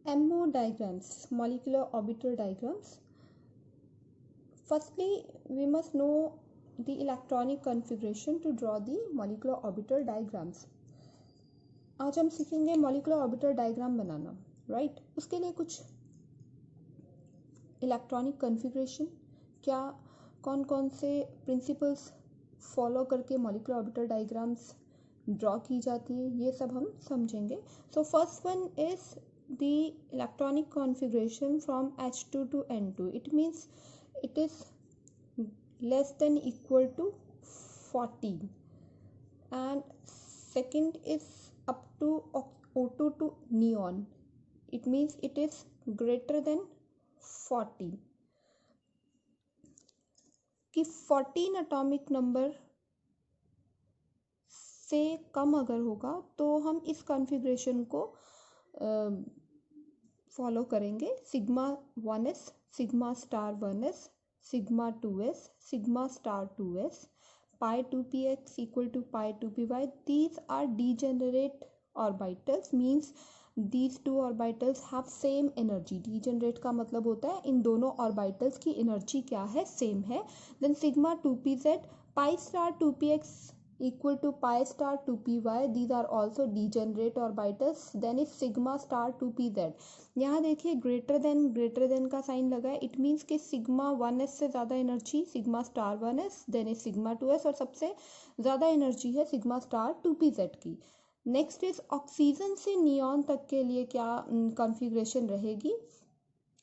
MO diagrams, molecular orbital diagrams. Firstly, we must know the electronic configuration to draw the molecular orbital diagrams. आज हम सीखेंगे molecular orbital diagram बनाना, right? उसके लिए कुछ electronic configuration, क्या कौन कौन से प्रिंसिपल्स फॉलो करके मॉलिक्यूलर ऑर्बिटल डायग्राम्स ड्रॉ की जाती हैं, ये सब हम समझेंगे. So first one is the electronic configuration from H2 to N2. It means it is less than equal to 40, and second is up to O2 to neon. It means it is greater than 40. कि 14 atomic number से कम अगर होगा तो हम इस configuration को follow करेंगे. Sigma 1s, sigma star 1s, sigma 2s, sigma star 2s, pi 2px equal to pi 2py. These are degenerate orbitals, means these two orbitals have same energy. degenerate का मतलब होता है इन दोनों orbitals की energy क्या है, same है. then sigma 2pz, pi star 2px equal to pi star 2py. these are also degenerate orbitals. then is sigma star 2pz. यहाँ देखिए greater than का साइन लगा है. इट मीन्स कि सिग्मा 1s से ज़्यादा energy sigma star 1s, then is sigma 2s, और सबसे ज़्यादा एनर्जी है सिग्मा स्टार 2pz की. नेक्स्ट इज ऑक्सीजन से नियॉन तक के लिए क्या कॉन्फ़िगरेशन रहेगी.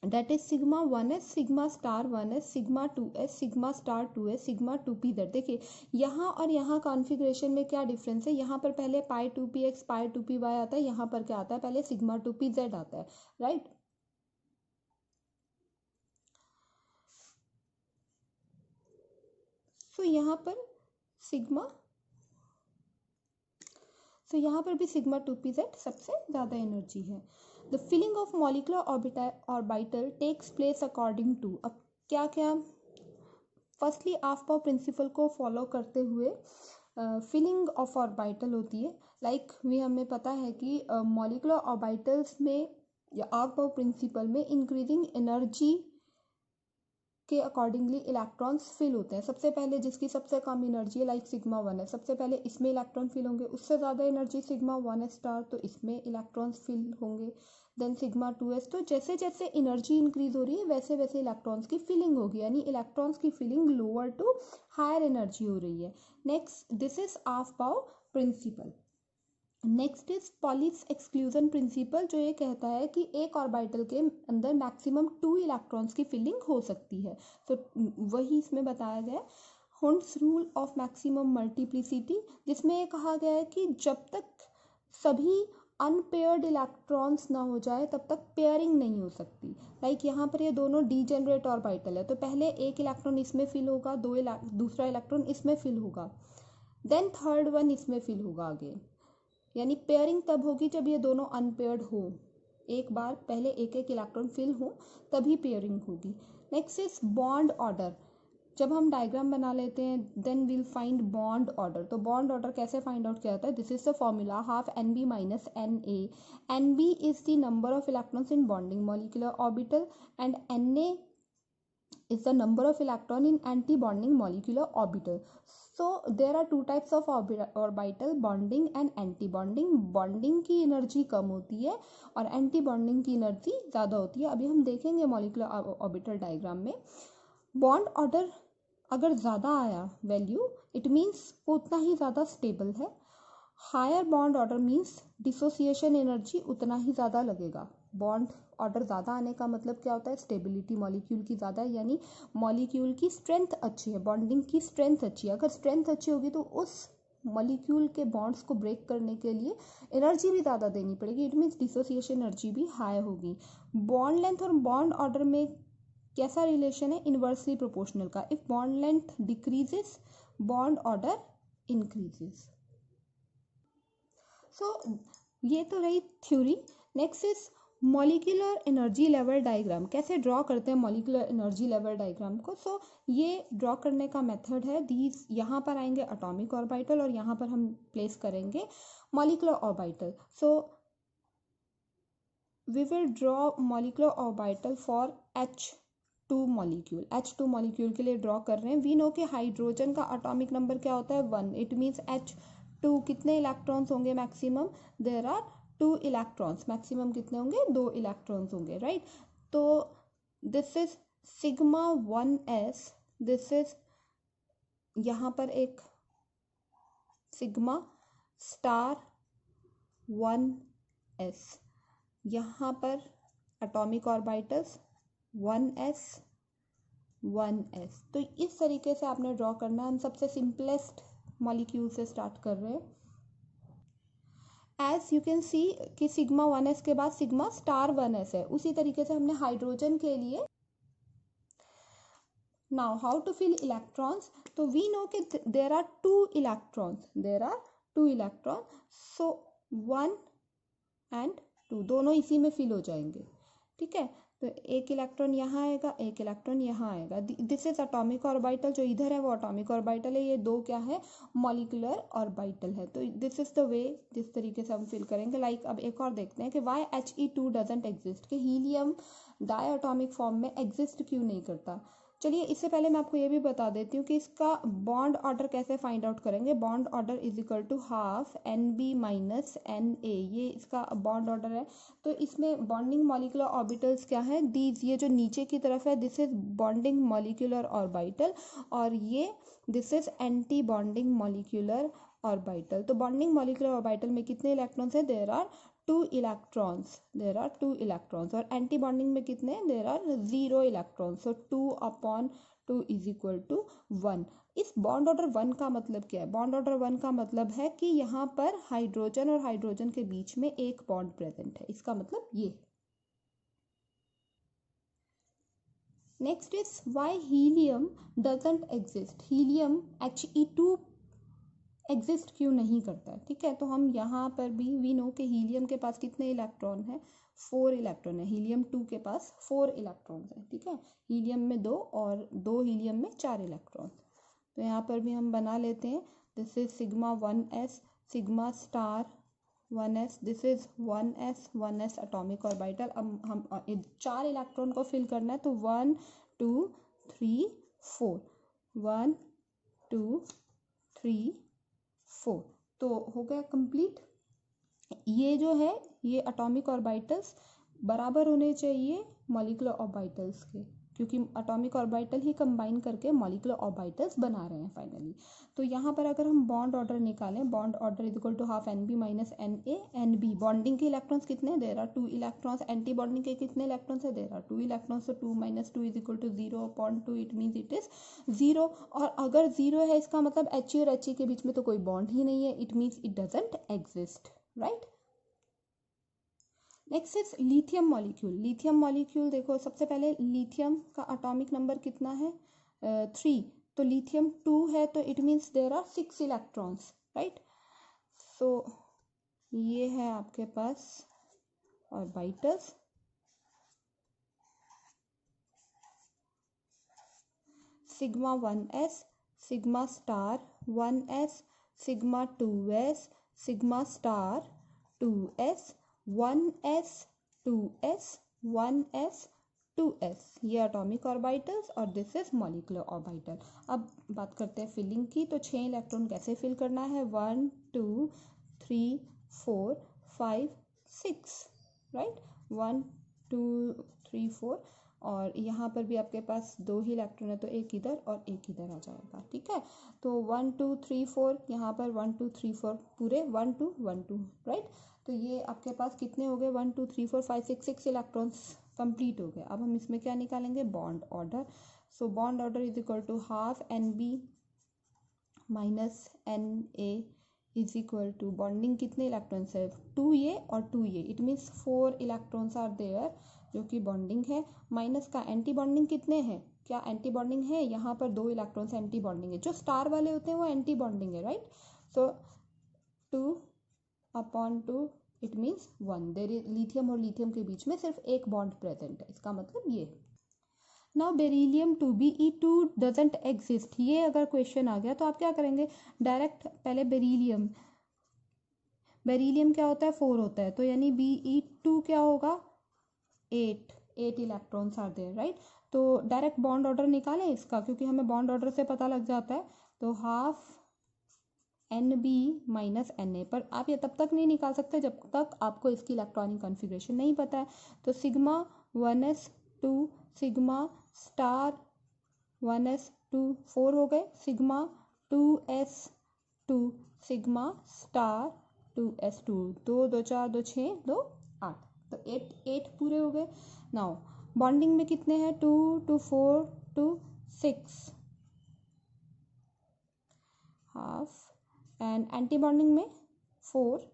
that is sigma 1s, sigma star 1s, sigma 2s, sigma star 2s, sigma 2pz. देखिए यहाँ और यहाँ कॉन्फ़िगरेशन में क्या डिफरेंस है. यहाँ पर पहले pi 2px pi 2py आता है, यहाँ पर क्या आता है, पहले sigma 2pz आता है, राइट. सो यहाँ पर यहाँ पर भी सिग्मा 2pz सबसे ज़्यादा एनर्जी है. The filling of molecular orbital takes place according to. अब क्या क्या, फर्स्टली आफ्बाउ प्रिंसिपल को फॉलो करते हुए फिलिंग ऑफ ऑर्बिटल होती है. लाइक हमें पता है कि मॉलिक्यूलर ऑर्बिटल्स में या आफ्बाउ प्रिंसिपल में इंक्रीजिंग एनर्जी के अकॉर्डिंगली इलेक्ट्रॉन्स फिल होते हैं. सबसे पहले जिसकी सबसे कम एनर्जी है लाइक सिग्मा 1 है, सबसे पहले इसमें इलेक्ट्रॉन फिल होंगे. उससे ज़्यादा एनर्जी सिग्मा 1s स्टार, तो इसमें इलेक्ट्रॉन्स फिल होंगे. Then sigma 2s. तो जैसे जैसे एनर्जी इंक्रीज हो रही है वैसे वैसे इलेक्ट्रॉन्स की फिलिंग होगी, यानी इलेक्ट्रॉन्स की filling lower to higher energy हो रही है. Next, this is aufbau principle. Next is Pauli's exclusion principle, जो ये कहता है कि एक ऑर्बिटल के अंदर मैक्सिमम 2 इलेक्ट्रॉन्स की फिलिंग हो सकती है. तो वही इसमें बताया गया है. Hund's rule of maximum multiplicity, जिसमें ये कहा गया है कि जब तक सभी अनपेयर्ड इलेक्ट्रॉन्स ना हो जाए तब तक पेयरिंग नहीं हो सकती. लाइक यहाँ पर ये दोनों डीजेनरेट ऑर्बिटल है, तो पहले एक इलेक्ट्रॉन इसमें फिल होगा, दूसरा इलेक्ट्रॉन इसमें फिल होगा, देन थर्ड वन इसमें फिल होगा आगे. यानी पेयरिंग तब होगी जब ये दोनों अनपेयर्ड हो. एक बार पहले एक एक इलेक्ट्रॉन फिल हो तभी पेयरिंग होगी. Next is bond order. जब हम डायग्राम बना लेते हैं then will find bond order. तो बॉन्ड ऑर्डर कैसे फाइंड आउट किया जाता है. This is the formula half NB minus NA. NB is the number of electrons in bonding molecular orbital and NA is the number of electron in anti-bonding molecular orbital. So there are two types of orbital, bonding and anti-bonding. bonding की energy कम होती है और anti-bonding की energy ज़्यादा होती है. अभी हम देखेंगे molecular orbital diagram में. बॉन्ड ऑर्डर अगर ज़्यादा आया वैल्यू, इट मीन्स वो उतना ही ज़्यादा स्टेबल है. Higher bond order means dissociation energy उतना ही ज़्यादा लगेगा. बॉन्ड ऑर्डर ज़्यादा आने का मतलब क्या होता है, स्टेबिलिटी मॉलिक्यूल की ज़्यादा है, यानी मॉलिक्यूल की स्ट्रेंथ अच्छी है, बॉन्डिंग की स्ट्रेंथ अच्छी है. अगर स्ट्रेंथ अच्छी होगी तो उस मॉलिक्यूल के बॉन्ड्स को ब्रेक करने के लिए एनर्जी भी ज़्यादा देनी पड़ेगी. इट मीन्स डिसोसिएशन एनर्जी भी हाई होगी. बॉन्ड लेंथ और बॉन्ड ऑर्डर में कैसा रिलेशन है, इन्वर्सली प्रोपोर्शनल का. If bond length decreases bond order increases. So ये तो रही theory. Next is molecular energy level diagram. कैसे ड्रॉ करते हैं मॉलिक्यूलर एनर्जी लेवल डायग्राम को. सो ये ड्रॉ करने का मेथड है. दीज यहाँ पर आएंगे एटॉमिक ऑर्बिटल और यहाँ पर हम प्लेस करेंगे molecular orbital. So we will draw molecular orbital for H2 molecule. H2 molecule के लिए ड्रॉ कर रहे हैं। वी नो कि हाइड्रोजन का एटॉमिक नंबर क्या होता है 1। इट मीन्स H2 कितने इलेक्ट्रॉन्स होंगे maximum, there are 2 electrons. Maximum कितने होंगे, 2 इलेक्ट्रॉन्स होंगे, राइट। तो this is sigma 1s, this is यहाँ पर एक सिग्मा स्टार 1s, यहाँ पर एटॉमिक ऑर्बिटल्स 1s 1s। तो इस तरीके से आपने ड्रॉ करना है। हम सबसे सिंपलेस्ट मॉलिक्यूल से स्टार्ट कर रहे हैं। एज यू कैन सी कि सिग्मा 1s के बाद सिग्मा स्टार 1s है। उसी तरीके से हमने हाइड्रोजन के लिए now how to fill electrons. तो वी नो कि there are 2 electrons, there are 2 electron, so 1 and 2 दोनों इसी में फिल हो जाएंगे, ठीक है। तो एक इलेक्ट्रॉन यहाँ आएगा, एक इलेक्ट्रॉन यहाँ आएगा। दिस इज एटॉमिक ऑर्बिटल, जो इधर है वो एटॉमिक ऑर्बिटल है, ये 2 क्या है, मॉलिक्यूलर ऑर्बिटल है। तो दिस इज द वे जिस तरीके से हम फिल करेंगे। लाइक अब एक और देखते हैं कि वाई He2 डजंट एग्जिस्ट, कि हीलियम डायटॉमिक फॉर्म में एग्जिस्ट क्यों नहीं करता। चलिए इससे पहले मैं आपको ये भी बता देती हूँ कि इसका बॉन्ड ऑर्डर कैसे फाइंड आउट करेंगे। Bond order is equal to half NB minus NA, ये इसका बॉन्ड ऑर्डर है। तो इसमें बॉन्डिंग मॉलिक्यूलर ऑर्बिटल्स क्या है, दीज, ये जो नीचे की तरफ है this is bonding molecular orbital, और ये this is anti bonding molecular orbital. तो बॉन्डिंग मॉलिक्यूलर ऑर्बिटल में कितने इलेक्ट्रॉन्स है, there are 2 electrons, there are 2 electrons. और एंटी बॉन्डिंग में कितने, there are 0 electrons. So 2/2 is equal to 1। इस बॉन्ड ऑर्डर 1 का मतलब क्या है, बॉन्ड ऑर्डर 1 का मतलब है कि यहाँ पर हाइड्रोजन और हाइड्रोजन के बीच में एक बॉन्ड प्रेजेंट है, इसका मतलब ये। Next is why helium doesn't exist, helium He2 exist क्यों नहीं करता है, ठीक है। तो हम यहाँ पर भी वी नो कि हीलियम के पास कितने इलेक्ट्रॉन है, 4 इलेक्ट्रॉन है। हीलियम 2 के पास 4 इलेक्ट्रॉन है, ठीक है। हीलियम में 2 और 2 हीलियम में 4 इलेक्ट्रॉन। तो यहाँ पर भी हम बना लेते हैं, this is sigma 1s, sigma star 1s, this is 1s atomic orbital. अब हम 4 इलेक्ट्रॉन को फिल करना है, तो 1 2 3 4, 1 2 3 4, तो हो गया कंप्लीट। ये जो है ये एटॉमिक ऑर्बिटल्स बराबर होने चाहिए मॉलिक्यूलर ऑर्बिटल्स के, क्योंकि एटॉमिक ऑर्बिटल ही कंबाइन करके मॉलिक्यूलर ऑर्बिटल्स बना रहे हैं फाइनली। तो यहाँ पर अगर हम बॉन्ड ऑर्डर निकालें, bond order is equal to half NB minus NA। NB bonding के इलेक्ट्रॉन्स कितने, there are 2 electrons. Anti bonding के कितने इलेक्ट्रॉन्स है, देयर आर 2 इलेक्ट्रॉन्स। तो 2 minus 2 is equal to 0/2, it means it is 0। और अगर 0 है इसका मतलब He और He के बीच में तो कोई बॉन्ड ही नहीं है, it means it doesn't exist, right. Next is lithium molecule. Lithium molecule देखो, सबसे पहले लिथियम का एटॉमिक नंबर कितना है, 3। तो लिथियम 2 है, तो it means there are 6 electrons, right. So ये है आपके पास orbitals. Sigma 1s, sigma star 1s, sigma 2s, sigma star 2s, 1s 2s 1s 2s, ये एटॉमिक ऑर्बिटल्स, और दिस इज मॉलिक्यूलर ऑर्बिटल। अब बात करते हैं फिलिंग की। तो 6 इलेक्ट्रॉन कैसे फिल करना है, 1 2 3 4 5 6, राइट, 1 2 3 4। और यहाँ पर भी आपके पास 2 ही इलेक्ट्रॉन है, तो एक इधर और एक इधर आ जाएगा, ठीक है। तो 1 2 3 4, यहाँ पर 1 2 3 4 पूरे 1 2 1 2, राइट। तो ये आपके पास कितने हो गए, 1 2 3 4 5 6, 6 इलेक्ट्रॉन्स कंप्लीट हो गए। अब हम इसमें क्या निकालेंगे, bond order. So bond order is equal to half NB minus NA is equal to, bonding कितने इलेक्ट्रॉन्स है, 2 ये और 2 ये, it means 4 electrons are there, जो कि बॉन्डिंग है। माइनस का एंटी बॉन्डिंग कितने हैं, क्या एंटी बॉन्डिंग है, यहाँ पर 2 इलेक्ट्रॉन्स एंटी बॉन्डिंग है। जो स्टार वाले होते हैं वो एंटी बॉन्डिंग है, right. So 2/2 it means 1। There is lithium और लिथियम के बीच में सिर्फ एक बॉन्ड प्रेजेंट है, इसका मतलब ये। Now beryllium 2 Be2 doesn't exist, ये अगर क्वेश्चन आ गया तो आप क्या करेंगे, डायरेक्ट पहले बेरिलियम क्या होता है, 4 होता है, तो यानी Be2 क्या होगा, 8 इलेक्ट्रॉन्स आर देयर, राइट। तो डायरेक्ट बॉन्ड ऑर्डर निकालें इसका, क्योंकि हमें बॉन्ड ऑर्डर से पता लग जाता है। तो हाफ NB माइनस NA, पर आप ये तब तक नहीं निकाल सकते जब तक आपको इसकी इलेक्ट्रॉनिक कॉन्फ़िगरेशन नहीं पता है। तो sigma 1s2 sigma star 1s2 4 हो गए, sigma 2s2 sigma star 2s2, 2 2 4 2 6 2 8, तो 8 पूरे हो गए। नाउ बॉन्डिंग में कितने हैं, 2 2 4 2 6 हाफ, एंड एंटी बॉन्डिंग में 4।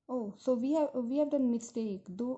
Oh, so we have done mistake. दो